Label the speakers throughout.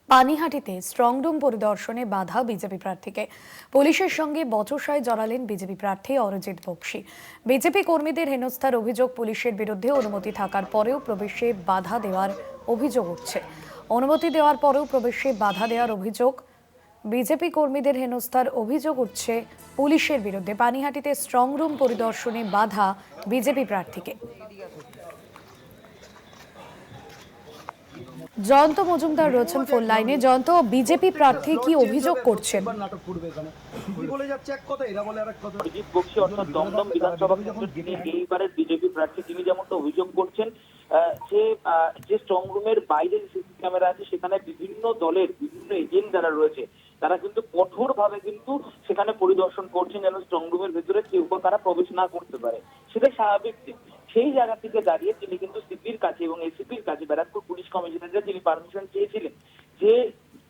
Speaker 1: পানিহাটিতে strong room পরিদর্শনে বাধা BJP প্রার্থীকে। পুলিশের সঙ্গে বচসায় জড়ালেন বিজেপি প্রার্থী অরিজিৎ বক্সী। বিজেপি কর্মীদের হেনস্থার অভিযোগ, পুলিশের বিরুদ্ধে অনুমতি থাকার পরেও প্রবেশে বাধা দেওয়ার অভিযোগ উঠছে। অনুমতি দেওয়ার পরেও প্রবেশে বাধা দেওয়ার অভিযোগ, বিজেপি কর্মীদের হেনস্থার অভিযোগ উঠছে পুলিশের বিরুদ্ধে। পানিহাটিতে স্ট্রংরুম পরিদর্শনে বাধা বিজেপি প্রার্থীকে। জয়ন্ত মজুমদার রয়েছেন ফোন লাইনে। জয়ন্ত, বিজেপি প্রার্থী কি অভিযোগ করছেন?
Speaker 2: অরিজিৎ বক্সী অর্থাৎ দমদম বিধানসভা কেন্দ্রের যিনি এইবারের বিজেপি প্রার্থী, তিনি যেমনটা অভিযোগ করছেন যে স্ট্রং রুমের বাইরে সিসি ক্যামেরা আছে, সেখানে বিভিন্ন দলের বিভিন্ন এজেন্ট যারা রয়েছে তারা কিন্তু কঠোর ভাবে কিন্তু সেখানে পরিদর্শন করছেন, যেন স্ট্রং রুমের ভেতরে কেউ তারা প্রবেশ না করতে পারে। সেটাই স্বাভাবিক। সেই জায়গা থেকে দাঁড়িয়ে তিনি কিন্তু সিপির কাছে এবং এসিপির কাছে, ব্যারাকপুর পুলিশ কমিশনারের তিনি পারমিশন চেয়েছিলেন যে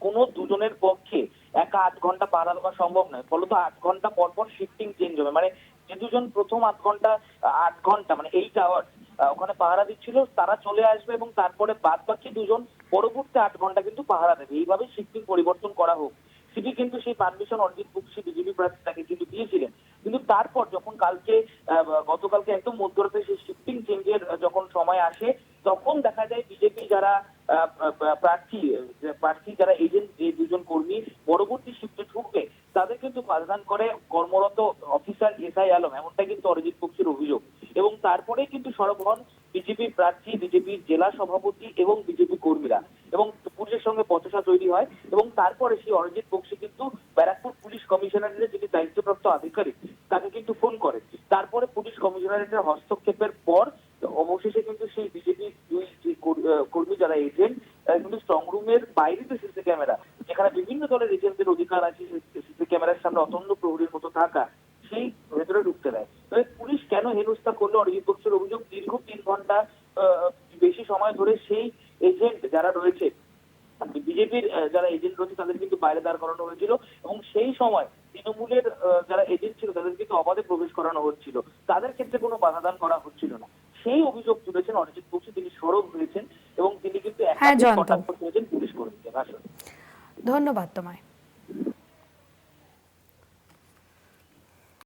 Speaker 2: কোনো দুজনের পক্ষে একা 8 ঘন্টা পাহারা দেওয়া সম্ভব নয়। ফলত 8 ঘন্টা পর পর শিফটিং চেঞ্জ হবে, মানে যে দুজন প্রথম 8 ঘন্টা মানে 8 আওয়ার্স ওখানে পাহারা দিচ্ছিল তারা চলে আসবে এবং তারপরে বাদ বাকি দুজন পরবর্তী 8 ঘন্টা কিন্তু পাহারা দেবে। এইভাবে শিফটিং পরিবর্তন করা হোক, সিপি কিন্তু সেই পারমিশন অরিজিৎ বক্সী বিজেপি প্রার্থী তাকে কিন্তু দিয়েছিলেন। কিন্তু তারপর যখন গতকালকে একদম মধ্যরাতে সেই শিফটিং চেঞ্জের যখন সময় আসে, তখন দেখা যায় বিজেপি যারা প্রার্থী যারা এজেন্ট, যে দুজন কর্মী পরবর্তী শিফটে ঢুকবে, তাদের কিন্তু বাধাদান করে কর্মরত অফিসার এসআই আলম, এমনটা কিন্তু অরিজিৎ বক্সীর অভিযোগ। এবং তারপরে কিন্তু সরব হন বিজেপি প্রার্থী, বিজেপির জেলা সভাপতি এবং বিজেপি কর্মীরা, এবং পুলিশের সঙ্গে বচসা তৈরি হয়। এবং তারপরে সেই অরিজিৎ বক্সী কিন্তু ব্যারাকপুর পুলিশ কমিশনারের যিনি দায়িত্বপ্রাপ্ত আধিকারিক তাকে কিন্তু ফোন করে। তারপরে পুলিশ কমিশনারেটের হস্তক্ষেপের পর অবশেষে কিন্তু সেই বিজেপির দুই কর্মী যারা এজেন্ট, কিন্তু স্ট্রং রুমের বাইরে যে সিসি ক্যামেরা, যেখানে বিভিন্ন দলের এজেন্টদের অধিকার আছে সিসি ক্যামেরার সামনে অতন্য প্রহরীর মতো থাকা, সেই ভেতরে ঢুকতে দেয়। তবে পুলিশ কেন হেনস্থা করলো, অরিজিৎ বক্সীর অভিযোগ দীর্ঘ 3 ঘন্টা বেশি সময় ধরে সেই এজেন্ট যারা রয়েছে, বিজেপির যারা এজেন্ট রয়েছে তাদের কিন্তু বাইরে দাঁড় করানো হয়েছিল, এবং সেই সময় তৃণমূলের যারা এজেন্ট ছিল তাদের কিন্তু অবাধে প্রবেশ করানো হচ্ছিল, তাদের ক্ষেত্রে কোনো বাধাদান করা হচ্ছিল না। সেই অভিযোগ তুলেছেন অরিজিৎ বক্সী, তিনি সরব হয়েছেন এবং তিনি কিন্তু একাধিক কটাক্ষ করেছেন পুলিশ কর্মীদের।
Speaker 1: ধন্যবাদ তোমায়।